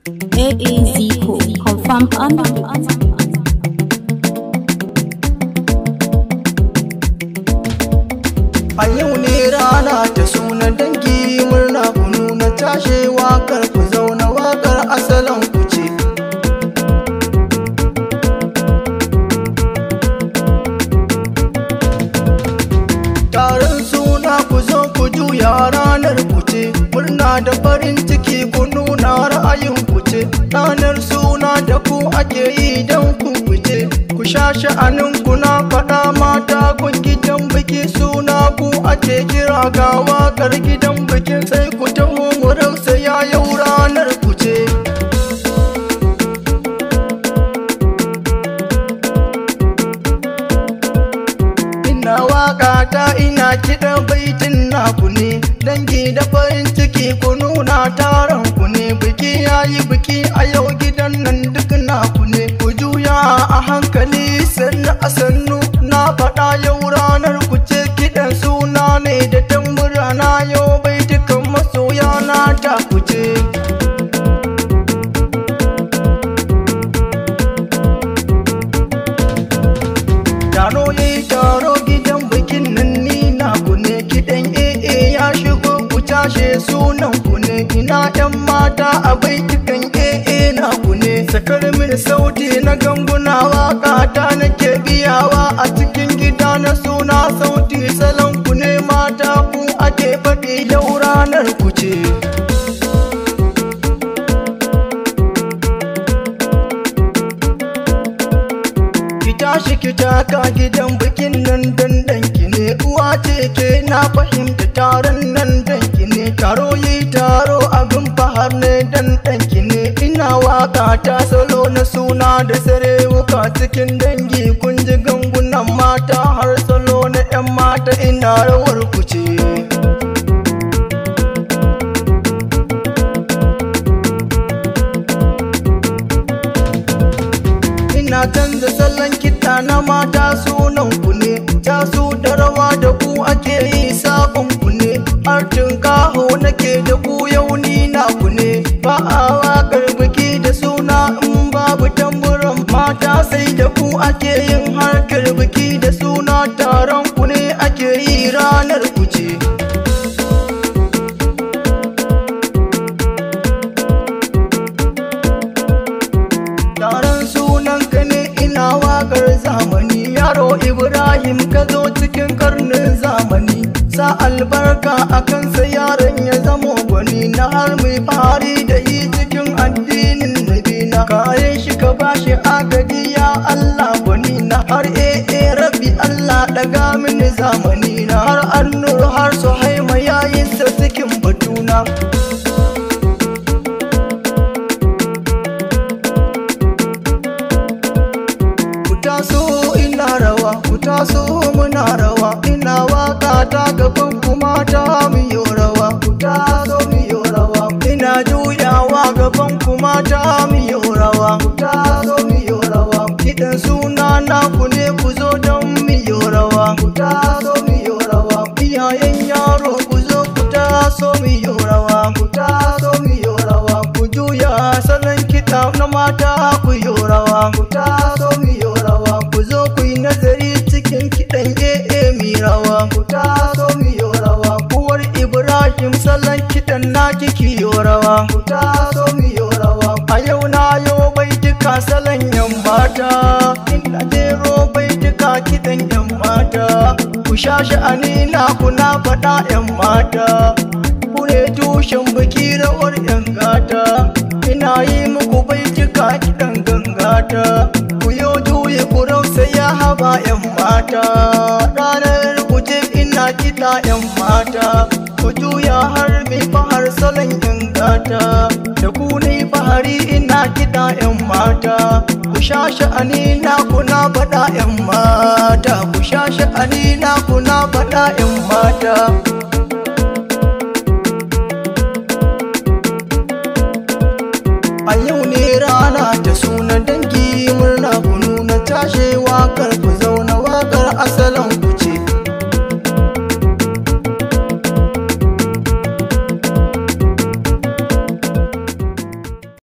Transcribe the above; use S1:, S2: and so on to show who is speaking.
S1: AAZCO confirmed on
S2: A yau ne rana ta sunan dangi murna ku nuna tashe wakar ku zauna wakar asalin ku ce. Taron suna ku zo ku juya ranar ku ce, murna da farin ciki ku nuna ra'ayin ku ce. Ranar suna da ku ake yi don ku fice, ku sha sha'anin ku na faɗa mata kun gidan biki suna ku ake kira ga wakar gidan bikin sai ku taho mu rausaya yau ranar ku ce. Ina waka ta ina kiɗan baitin naku ne, dangi da farin ciki ku nuna taron ku ne, biki yayi biki a yau gidan nan duk naku ne, ku juya a hankali sannu a sannu na faɗa yau ranar ku ce. Kiɗan suna ne da tambura na yau baitukan masoya na ta ku ce. Taro yayi taro gidan bikin nan ni naku ne, kiɗan AA ya shigo ku tashe sunan ku ne, ina ƴan mata a baitukan AA naku ne, sakar mini sauti na ganguna waka ta nake biyawa a cikin gida na suna sauti salon ku ne mata ku ake faɗi yau ranar ku ce. Ki tashi ki taka gidan bikin nan dandanki ne, uwa ce ke na fahimta taron nan danki ne, taro yi taro abin fahar ne dandanki ne, ina waka ta salo na suna da sarewuka cikin dangi kun ji gangunan mata har salo na 'yan mata ina rawar ku ce. Ina canza salon kiɗa na mata sunan ku ne, tasu da rawa da ku ake yi sabon ku ne, artin kaho nake da ku yau ni na ku ne, ba a waƙar biki da suna in babu tamburan mata sai da ku ake yin harkar biki da suna taron ku ne ake yi ranar ku ce. Taron sunan ka ne ina wakar zamani, yaro Ibrahim ka zo cikin karnin zamani, sa albarka a kansa yaron ya zamo gwani na har mai fari da yi cikin addinin nabina, kayan shi ka bashi agadi ya Allah gwani na har rabbi Allah daga mini zamani na har annur har su haima yayin sa cikin batuna. Ina rawa ku taso muna rawa, ina waka ta gaban kuma ta miyo rawa, ku taso miyo rawa, ina juyawa gaban kuma ta miyo rawa, ku taso miyo rawa, kiɗan suna na ku ne ku zo don miyo rawa, ku taso miyo rawa, iyayen yaro ku zo ku taso miyo rawa, ku taso miyo rawa, ku juya salon kiɗa na mata ku yo rawa, ku taso miyo rawa, ku zo ku yi nazari cikin kiɗan AA mi rawa, ku taso miyo rawa, uwar Ibrahim salon kiɗan na kiki yo rawa, ku taso miyo rawa, a yau na yo baituka salon yan mata, ina jero baituka kiɗan yan mata, ku sha sha'ani na kuna faɗa yan mata, ku ne tushen biki rawar yan gata, ina yi muku baituka kiɗan gangata, ku yo juye ku rausaya haba yan mata, ranar guje ina kiɗa yan mata, ku juya har mai fahar salon yan gata, da ku ne fahari ina kiɗa yan mata, ku sha sha'ani na kuna faɗa yan mata, ku sha sha'ani na kuna faɗa yan mata.